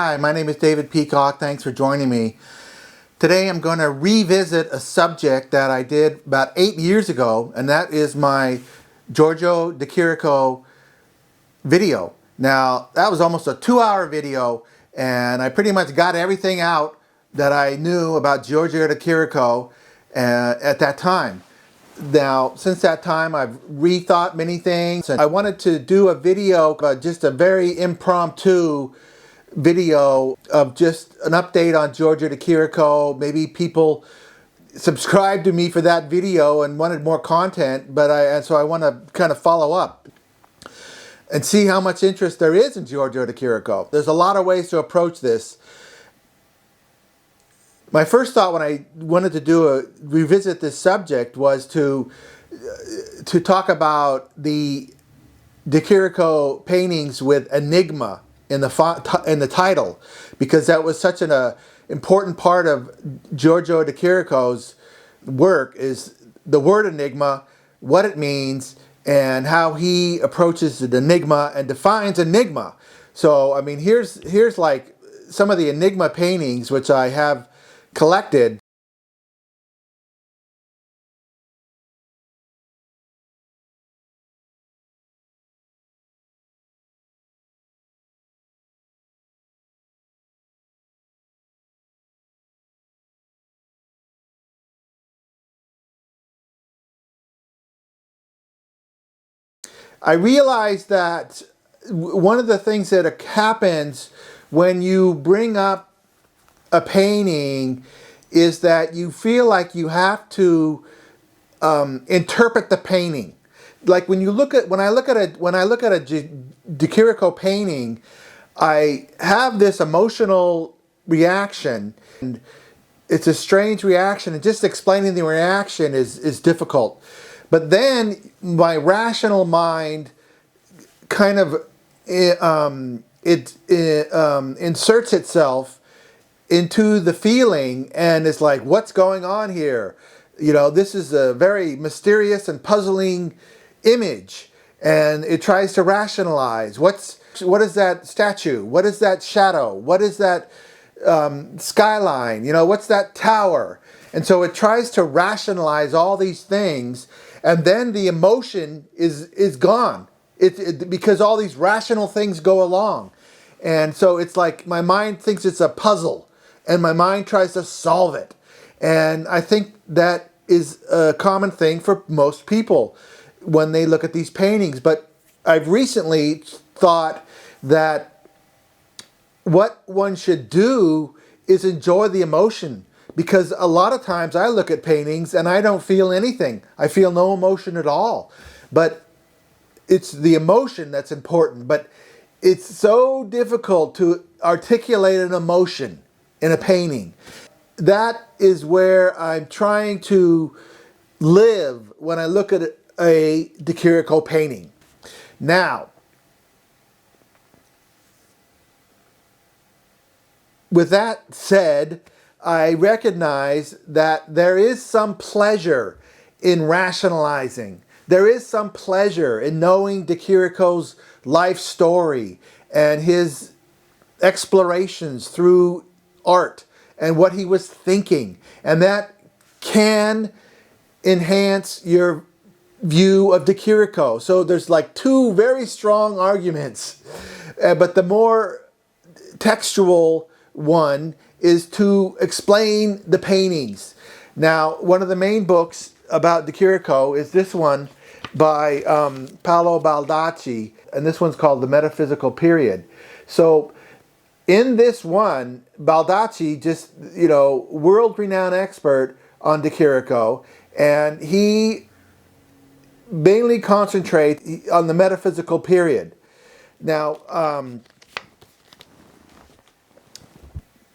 Hi, my name is David Peacock. Thanks for joining me. Today I'm going to revisit a subject that I did about 8 years ago, and that is my Giorgio de Chirico video. Now, that was almost a 2-hour video, and I pretty much got everything out that I knew about Giorgio de Chirico at that time. Now, since that time, I've rethought many things, and I wanted to do a video, just a very impromptu video of just an update on Giorgio de Chirico. Maybe people subscribed to me for that video and wanted more content, so I want to kind of follow up and see how much interest there is in Giorgio de Chirico. There's a lot of ways to approach this. My first thought when I wanted to revisit this subject was to talk about the de Chirico paintings with Enigma in the title, because that was such an important part of Giorgio de Chirico's work, is the word enigma, what it means, and how he approaches the enigma and defines enigma. So, I mean, here's like some of the enigma paintings which I have collected. I realized that one of the things that happens when you bring up a painting is that you feel like you have to interpret the painting. Like when I look at a de Chirico painting, I have this emotional reaction, and it's a strange reaction, and just explaining the reaction is difficult. But then my rational mind kind of inserts itself into the feeling, and it's like, what's going on here? You know, this is a very mysterious and puzzling image, and it tries to rationalize. What is that statue? What is that shadow? What is that skyline? You know, what's that tower? And so it tries to rationalize all these things, and then the emotion is gone. Because all these rational things go along. And so it's like my mind thinks it's a puzzle, and my mind tries to solve it. And I think that is a common thing for most people when they look at these paintings. But I've recently thought that what one should do is enjoy the emotion, because a lot of times I look at paintings and I don't feel anything. I feel no emotion at all. But it's the emotion that's important. But it's so difficult to articulate an emotion in a painting. That is where I'm trying to live when I look at a de Chirico painting. Now, with that said, I recognize that there is some pleasure in rationalizing. There is some pleasure in knowing de Chirico's life story and his explorations through art and what he was thinking. And that can enhance your view of de Chirico. So there's like two very strong arguments. But the more textual one is to explain the paintings. Now, one of the main books about de Chirico is this one by Paolo Baldacci, and this one's called The Metaphysical Period. So in this one, Baldacci, just, world-renowned expert on de Chirico, and he mainly concentrates on the metaphysical period. Now,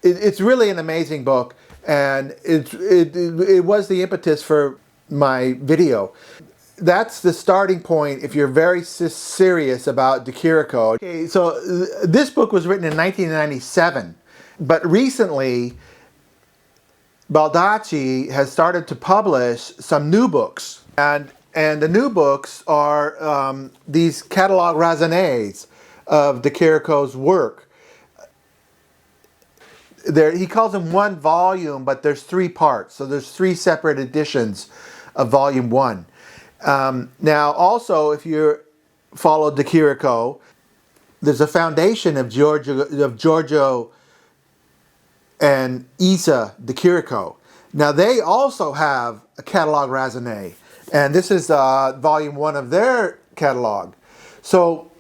it's really an amazing book, and it was the impetus for my video. That's the starting point if you're very serious about de Chirico. Okay, so this book was written in 1997, but recently Baldacci has started to publish some new books, and the new books are these catalogue raisonnés of de Chirico's work. he calls them one volume, but there's three parts. So there's three separate editions of volume one. Now, also, if you follow De Chirico, there's a foundation of Giorgio and Isa De Chirico. Now, they also have a catalog raisonné, and this is volume one of their catalog. So,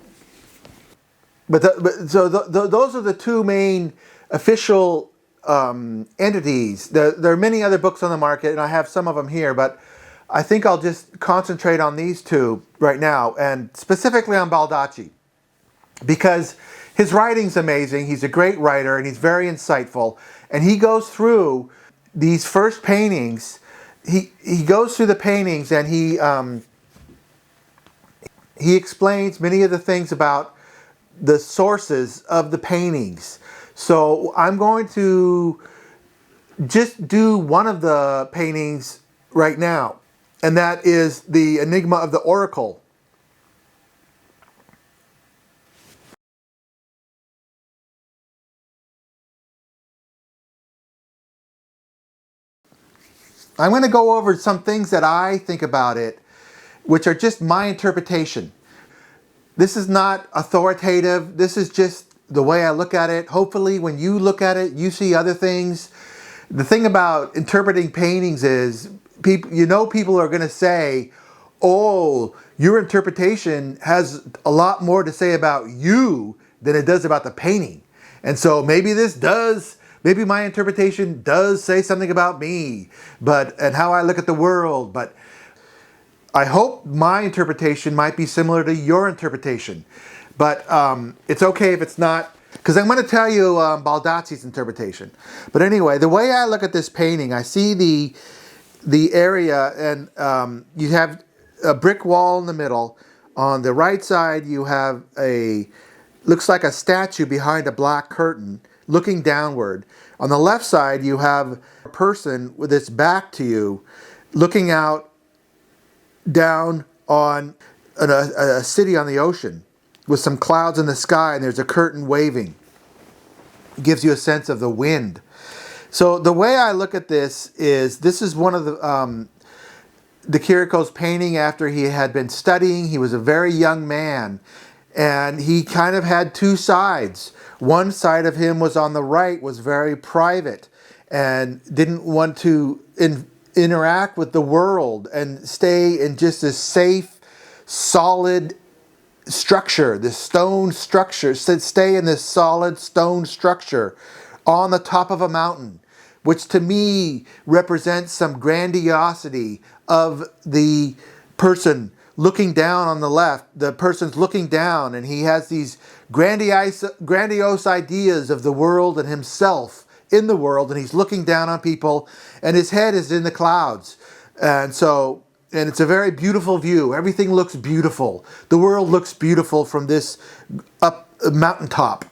those are the two main official entities. There are many other books on the market, and I have some of them here, but I think I'll just concentrate on these two right now, and specifically on Baldacci, because his writing's amazing. He's a great writer, and he's very insightful, and he goes through these first paintings. He goes through the paintings, and he explains many of the things about the sources of the paintings. So I'm going to just do one of the paintings right now, and that is the Enigma of the Oracle. I'm going to go over some things that I think about it, which are just my interpretation. This is not authoritative. This is just the way I look at it. Hopefully, when you look at it, you see other things. The thing about interpreting paintings is, people are going to say, oh, your interpretation has a lot more to say about you than it does about the painting. And so maybe my interpretation does say something about me, and how I look at the world, but I hope my interpretation might be similar to your interpretation. But it's okay if it's not, because I'm going to tell you Baldacci's interpretation. But anyway, the way I look at this painting, I see the area, and you have a brick wall in the middle. On the right side, you have looks like a statue behind a black curtain looking downward. On the left side, you have a person with its back to you looking out down on a city on the ocean with some clouds in the sky, and there's a curtain waving. It gives you a sense of the wind. So the way I look at this is one of the De Chirico's painting after he had been studying. He was a very young man, and he kind of had two sides. One side of him was on the right, was very private and didn't want to interact with the world and stay in just this safe, solid structure, this stone structure, stay in this solid stone structure on the top of a mountain, which to me represents some grandiosity of the person looking down on the left. The person's looking down, and he has these grandiose ideas of the world and himself in the world, and he's looking down on people, and his head is in the clouds. And it's a very beautiful view. Everything looks beautiful. The world looks beautiful from this up mountaintop.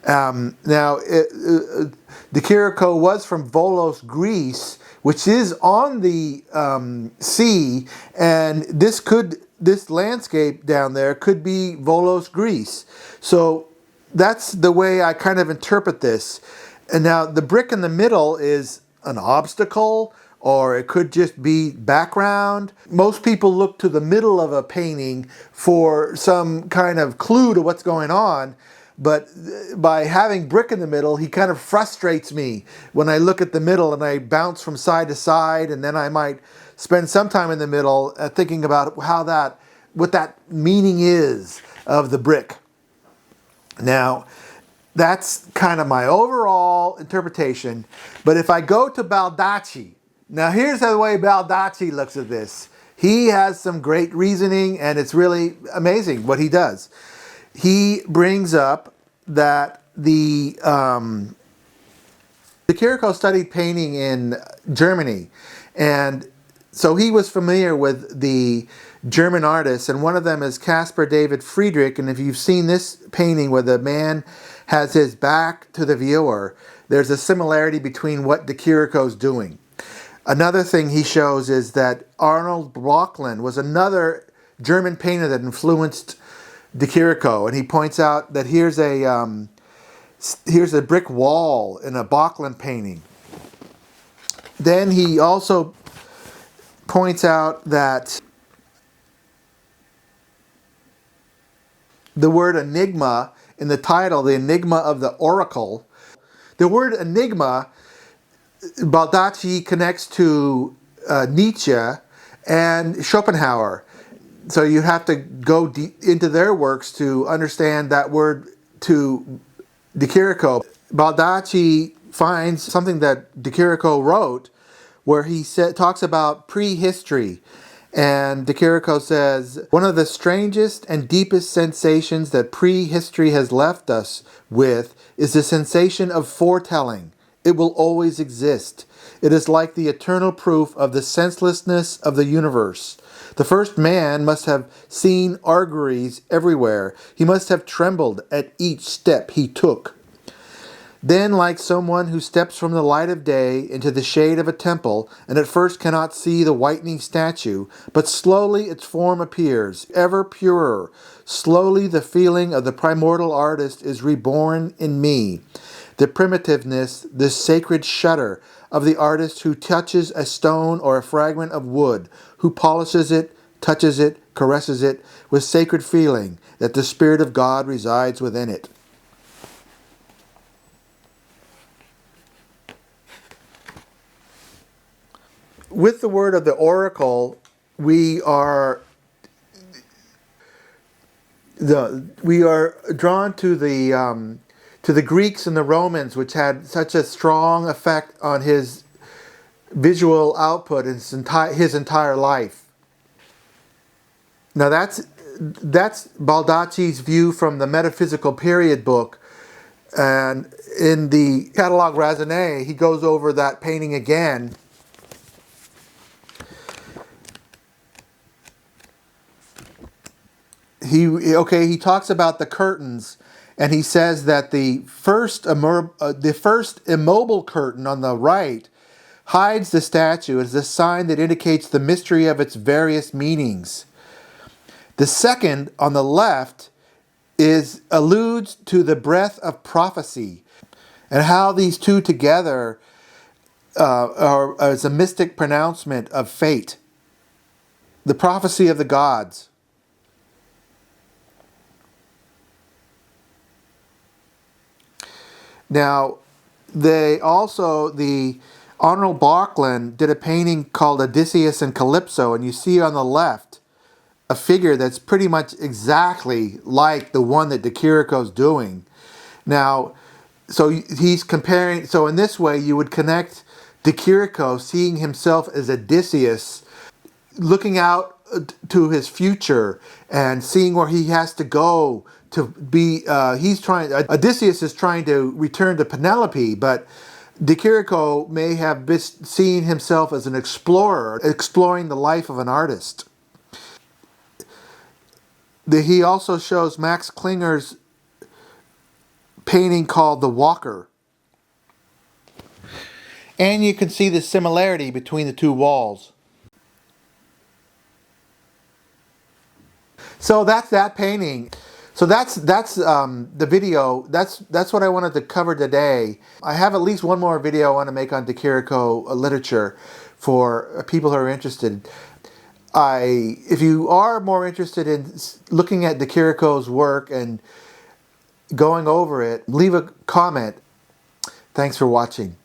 Now, De Chirico was from Volos, Greece, which is on the sea, and this landscape down there could be Volos, Greece. So that's the way I kind of interpret this. And now the brick in the middle is an obstacle, or it could just be background. Most people look to the middle of a painting for some kind of clue to what's going on. But by having brick in the middle, he kind of frustrates me when I look at the middle and I bounce from side to side, and then I might spend some time in the middle thinking about what that meaning is of the brick. Now, that's kind of my overall interpretation. But if I go to Baldacci, now here's the way Baldacci looks at this. He has some great reasoning, and it's really amazing what he does. He brings up that De Chirico studied painting in Germany, and so he was familiar with the German artists, and one of them is Caspar David Friedrich. And if you've seen this painting where the man has his back to the viewer, there's a similarity between what De Chirico's doing. Another thing he shows is that Arnold Blokland was another German painter that influenced De Chirico, and he points out that here's a Here's a brick wall in a Bocklin painting. Then he also points out that the word enigma in the title, the enigma of the oracle, the word enigma, Baldacci connects to Nietzsche and Schopenhauer. So you have to go into their works to understand that word to de Chirico. Baldacci finds something that de Chirico wrote where he talks about prehistory. And de Chirico says, one of the strangest and deepest sensations that prehistory has left us with is the sensation of foretelling. It will always exist. It is like the eternal proof of the senselessness of the universe. The first man must have seen auguries everywhere. He must have trembled at each step he took. Then, like someone who steps from the light of day into the shade of a temple, and at first cannot see the whitening statue, but slowly its form appears, ever purer. Slowly the feeling of the primordial artist is reborn in me. The primitiveness, the sacred shudder of the artist who touches a stone or a fragment of wood, who polishes it, touches it, caresses it, with sacred feeling that the Spirit of God resides within it. With the word of the oracle, we are drawn to the Greeks and the Romans, which had such a strong effect on his visual output his entire life. Now that's Baldacci's view from the Metaphysical Period book, and in the Catalogue Raisonné, he goes over that painting again. He talks about the curtains, and he says that the first immobile curtain on the right hides the statue as a sign that indicates the mystery of its various meanings. The second on the left alludes to the breath of prophecy, and how these two together are as a mystic pronouncement of fate, the prophecy of the gods. Now, the Honorable Bocklin did a painting called Odysseus and Calypso, and you see on the left a figure that's pretty much exactly like the one that de Chirico's doing. Now, so he's comparing, so in this way you would connect de Chirico seeing himself as Odysseus, looking out to his future and seeing where he has to go to be, Odysseus is trying to return to Penelope, but de Chirico may have seen himself as an explorer, exploring the life of an artist. He also shows Max Klinger's painting called The Walker. And you can see the similarity between the two walls. So that's that painting. So that's the video. That's what I wanted to cover today. I have at least one more video I want to make on de Chirico literature for people who are interested. If you are more interested in looking at de Chirico's work and going over it, leave a comment. Thanks for watching.